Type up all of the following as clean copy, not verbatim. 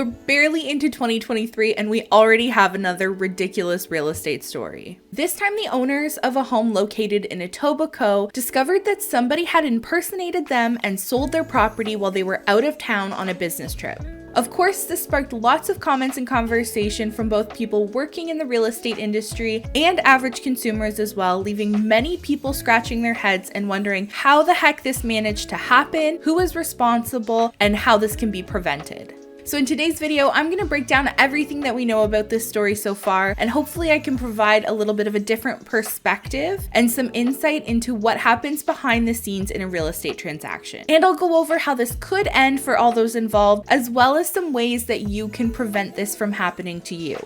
We're barely into 2023 and we already have another ridiculous real estate story. This time the owners of a home located in Etobicoke discovered that somebody had impersonated them and sold their property while they were out of town on a business trip. Of course, this sparked lots of comments and conversation from both people working in the real estate industry and average consumers as well, leaving many people scratching their heads and wondering how the heck this managed to happen, who is responsible, and how this can be prevented. So in today's video, I'm going to break down everything that we know about this story so far, and hopefully I can provide a little bit of a different perspective and some insight into what happens behind the scenes in a real estate transaction. And I'll go over how this could end for all those involved, as well as some ways that you can prevent this from happening to you.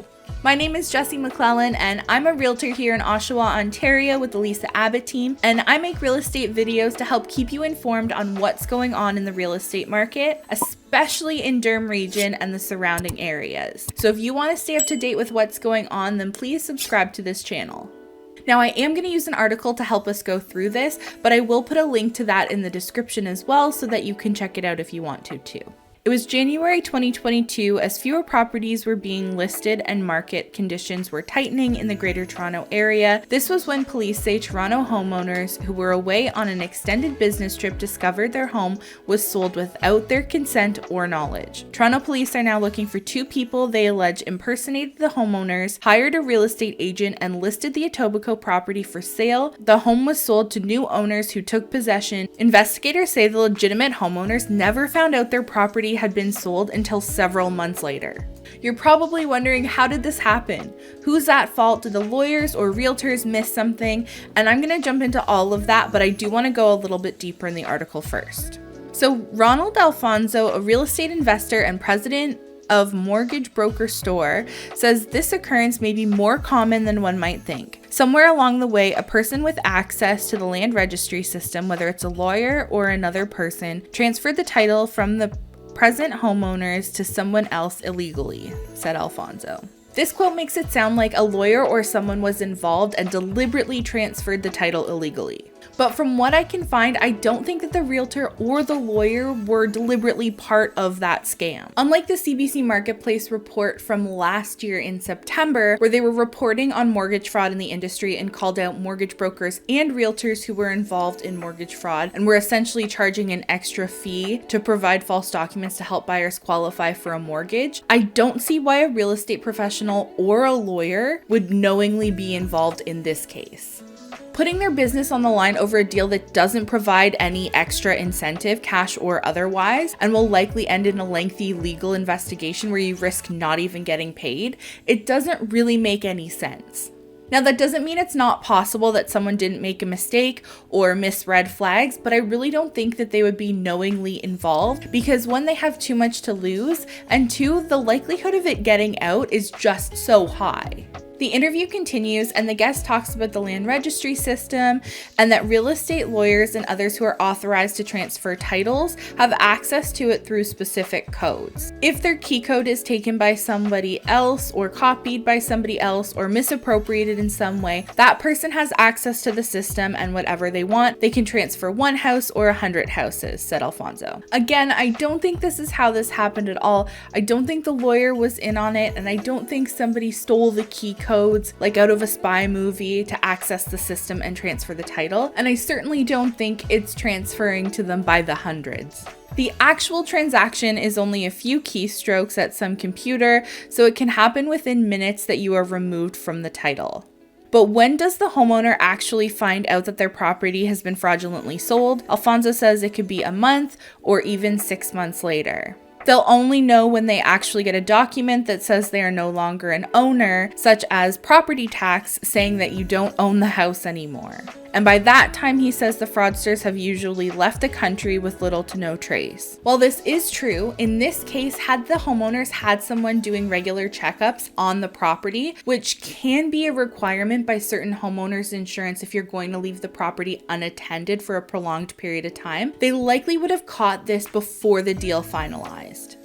My name is Jessie McLellan, and I'm a realtor here in Oshawa, Ontario with the Lisa Abbott team, and I make real estate videos to help keep you informed on what's going on in the real estate market, especially in Durham Region and the surrounding areas. So if you want to stay up to date with what's going on, then please subscribe to this channel. Now, I am going to use an article to help us go through this, but I will put a link to that in the description as well so that you can check it out if you want to too. It was January 2022 as fewer properties were being listed and market conditions were tightening in the Greater Toronto Area. This was when police say Toronto homeowners who were away on an extended business trip discovered their home was sold without their consent or knowledge. Toronto police are now looking for two people they allege impersonated the homeowners, hired a real estate agent, and listed the Etobicoke property for sale. The home was sold to new owners who took possession. Investigators say the legitimate homeowners never found out their property had been sold until several months later. You're probably wondering, how did this happen? Who's at fault? Did the lawyers or realtors miss something? And I'm going to jump into all of that, but I do want to go a little bit deeper in the article first. So Ronald Alfonso, a real estate investor and president of Mortgage Broker Store, says this occurrence may be more common than one might think. Somewhere along the way, a person with access to the land registry system, whether it's a lawyer or another person, transferred the title from the present homeowners to someone else illegally, said Alfonso. This quote makes it sound like a lawyer or someone was involved and deliberately transferred the title illegally. But from what I can find, I don't think that the realtor or the lawyer were deliberately part of that scam. Unlike the CBC Marketplace report from last year in September, where they were reporting on mortgage fraud in the industry and called out mortgage brokers and realtors who were involved in mortgage fraud and were essentially charging an extra fee to provide false documents to help buyers qualify for a mortgage, I don't see why a real estate professional or a lawyer would knowingly be involved in this case. Putting their business on the line over a deal that doesn't provide any extra incentive, cash or otherwise, and will likely end in a lengthy legal investigation where you risk not even getting paid, it doesn't really make any sense. Now, that doesn't mean it's not possible that someone didn't make a mistake or miss red flags, but I really don't think that they would be knowingly involved because one, they have too much to lose, and two, the likelihood of it getting out is just so high. The interview continues and the guest talks about the land registry system and that real estate lawyers and others who are authorized to transfer titles have access to it through specific codes. If their key code is taken by somebody else or copied by somebody else or misappropriated in some way, that person has access to the system and whatever they want, they can transfer one house or 100 houses, said Alfonso. Again, I don't think this is how this happened at all. I don't think the lawyer was in on it, and I don't think somebody stole the key codes like out of a spy movie to access the system and transfer the title, and I certainly don't think it's transferring to them by the hundreds. The actual transaction is only a few keystrokes at some computer, so it can happen within minutes that you are removed from the title. But when does the homeowner actually find out that their property has been fraudulently sold? Alfonso says it could be a month or even 6 months later. They'll only know when they actually get a document that says they are no longer an owner, such as property tax saying that you don't own the house anymore. And by that time, he says the fraudsters have usually left the country with little to no trace. While this is true, in this case, had the homeowners had someone doing regular checkups on the property, which can be a requirement by certain homeowners insurance if you're going to leave the property unattended for a prolonged period of time, they likely would have caught this before the deal finalized.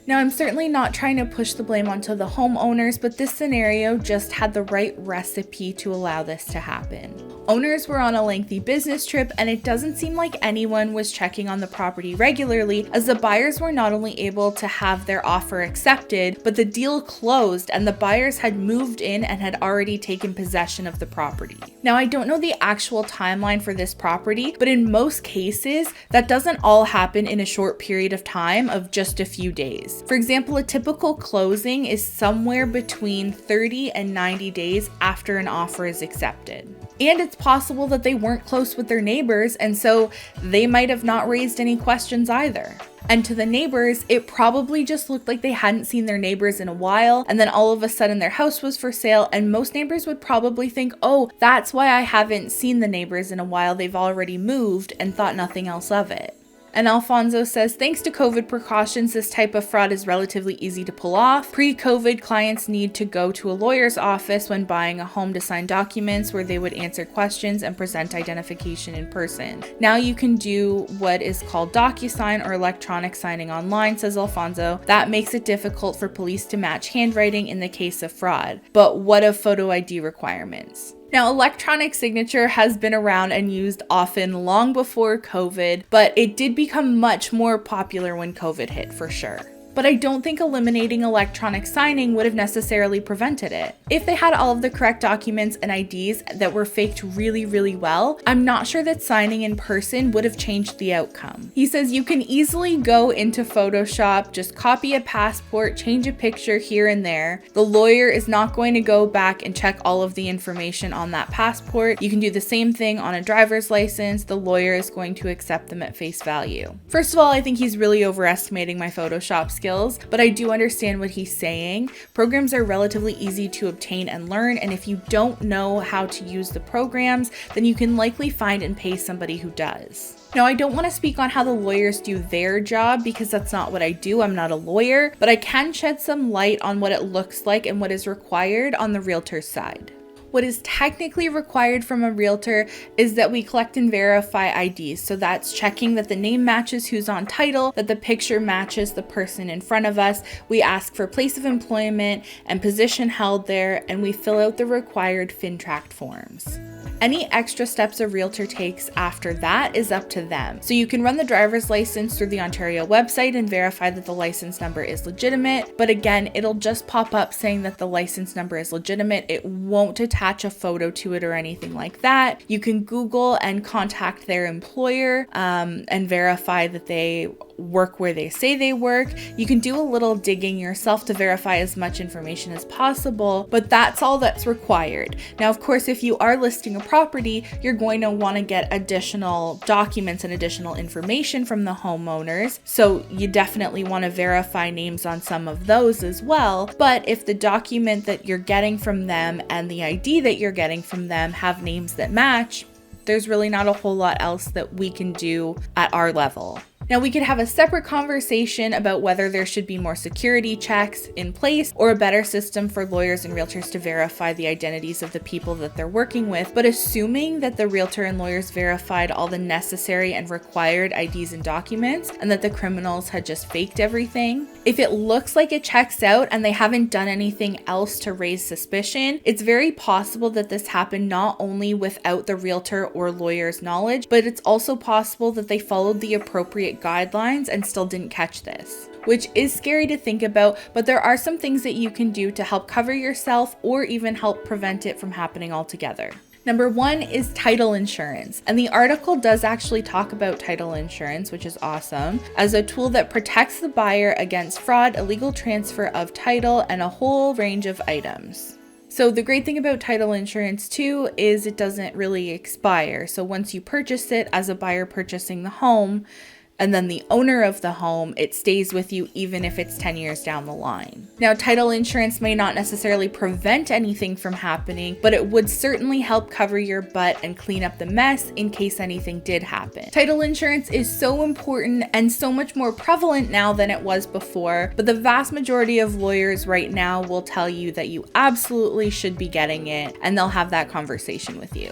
Now, I'm certainly not trying to push the blame onto the homeowners, but this scenario just had the right recipe to allow this to happen. Owners were on a lengthy business trip, and it doesn't seem like anyone was checking on the property regularly, as the buyers were not only able to have their offer accepted, but the deal closed and the buyers had moved in and had already taken possession of the property. Now, I don't know the actual timeline for this property, but in most cases, that doesn't all happen in a short period of time of just a few days. For example, a typical closing is somewhere between 30 and 90 days after an offer is accepted. And it's possible that they weren't close with their neighbors, and so they might have not raised any questions either. And to the neighbors, it probably just looked like they hadn't seen their neighbors in a while, and then all of a sudden their house was for sale, and most neighbors would probably think, oh, that's why I haven't seen the neighbors in a while, they've already moved, and thought nothing else of it. And Alfonso says, thanks to COVID precautions, this type of fraud is relatively easy to pull off. Pre-COVID, clients need to go to a lawyer's office when buying a home to sign documents where they would answer questions and present identification in person. Now you can do what is called DocuSign or electronic signing online, says Alfonso. That makes it difficult for police to match handwriting in the case of fraud. But what of photo ID requirements? Now, electronic signature has been around and used often long before COVID, but it did become much more popular when COVID hit for sure. But I don't think eliminating electronic signing would have necessarily prevented it. If they had all of the correct documents and IDs that were faked really, really well, I'm not sure that signing in person would have changed the outcome. He says you can easily go into Photoshop, just copy a passport, change a picture here and there. The lawyer is not going to go back and check all of the information on that passport. You can do the same thing on a driver's license. The lawyer is going to accept them at face value. First of all, I think he's really overestimating my Photoshop skills, but I do understand what he's saying. Programs are relatively easy to obtain and learn, and if you don't know how to use the programs, then you can likely find and pay somebody who does. Now, I don't want to speak on how the lawyers do their job because that's not what I do. I'm not a lawyer, but I can shed some light on what it looks like and what is required on the realtor's side. What is technically required from a realtor is that we collect and verify IDs. So that's checking that the name matches who's on title, that the picture matches the person in front of us. We ask for place of employment and position held there, and we fill out the required FINTRACT forms. Any extra steps a realtor takes after that is up to them. So you can run the driver's license through the Ontario website and verify that the license number is legitimate. But again, it'll just pop up saying that the license number is legitimate. It won't attach a photo to it or anything like that. You can Google and contact their employer and verify that they work where they say they work. You can do a little digging yourself to verify as much information as possible, but that's all that's required. Now, of course, if you are listing a property, you're going to want to get additional documents and additional information from the homeowners. So you definitely want to verify names on some of those as well. But if the document that you're getting from them and the ID that you're getting from them have names that match, there's really not a whole lot else that we can do at our level. Now, we could have a separate conversation about whether there should be more security checks in place or a better system for lawyers and realtors to verify the identities of the people that they're working with. But assuming that the realtor and lawyers verified all the necessary and required IDs and documents and that the criminals had just faked everything, if it looks like it checks out and they haven't done anything else to raise suspicion, it's very possible that this happened not only without the realtor or lawyer's knowledge, but it's also possible that they followed the appropriate guidelines and still didn't catch this, which is scary to think about, but there are some things that you can do to help cover yourself or even help prevent it from happening altogether. Number one is title insurance. And the article does actually talk about title insurance, which is awesome, as a tool that protects the buyer against fraud, illegal transfer of title, and a whole range of items. So the great thing about title insurance too is it doesn't really expire. So once you purchase it as a buyer purchasing the home, and then the owner of the home, it stays with you even if it's 10 years down the line. Now, title insurance may not necessarily prevent anything from happening, but it would certainly help cover your butt and clean up the mess in case anything did happen. Title insurance is so important and so much more prevalent now than it was before, but the vast majority of lawyers right now will tell you that you absolutely should be getting it, and they'll have that conversation with you.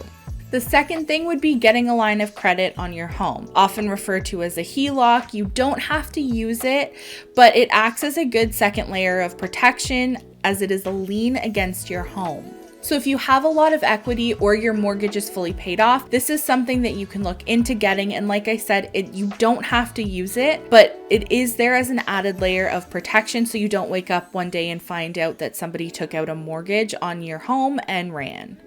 The second thing would be getting a line of credit on your home, often referred to as a HELOC. You don't have to use it, but it acts as a good second layer of protection as it is a lien against your home. So if you have a lot of equity or your mortgage is fully paid off, this is something that you can look into getting. And like I said, you don't have to use it, but it is there as an added layer of protection so you don't wake up one day and find out that somebody took out a mortgage on your home and ran.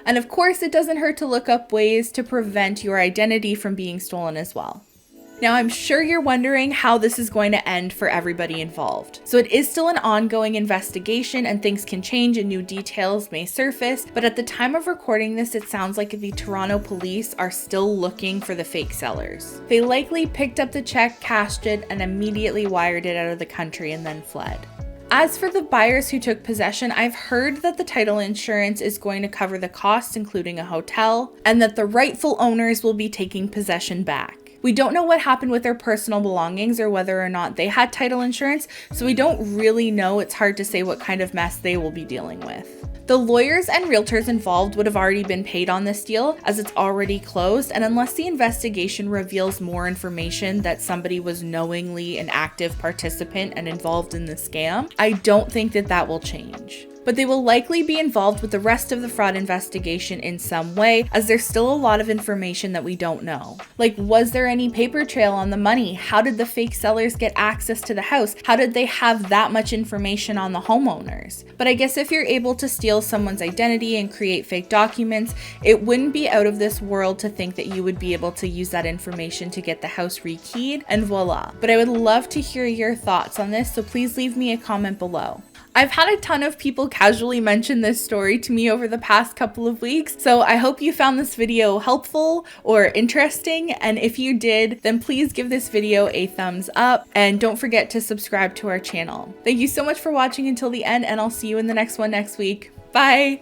And of course, it doesn't hurt to look up ways to prevent your identity from being stolen as well. Now, I'm sure you're wondering how this is going to end for everybody involved. So it is still an ongoing investigation and things can change and new details may surface, but at the time of recording this, it sounds like the Toronto police are still looking for the fake sellers. They likely picked up the check, cashed it, and immediately wired it out of the country and then fled. As for the buyers who took possession, I've heard that the title insurance is going to cover the costs, including a hotel, and that the rightful owners will be taking possession back. We don't know what happened with their personal belongings or whether or not they had title insurance, so we don't really know. It's hard to say what kind of mess they will be dealing with. The lawyers and realtors involved would have already been paid on this deal as it's already closed, and unless the investigation reveals more information that somebody was knowingly an active participant and involved in the scam, I don't think that will change. But they will likely be involved with the rest of the fraud investigation in some way, as there's still a lot of information that we don't know. Like, was there any paper trail on the money? How did the fake sellers get access to the house? How did they have that much information on the homeowners? But I guess if you're able to steal someone's identity and create fake documents, it wouldn't be out of this world to think that you would be able to use that information to get the house rekeyed, and voila. But I would love to hear your thoughts on this, so please leave me a comment below. I've had a ton of people casually mention this story to me over the past couple of weeks, so I hope you found this video helpful or interesting, and if you did, then please give this video a thumbs up, and don't forget to subscribe to our channel. Thank you so much for watching until the end, and I'll see you in the next one next week. Bye!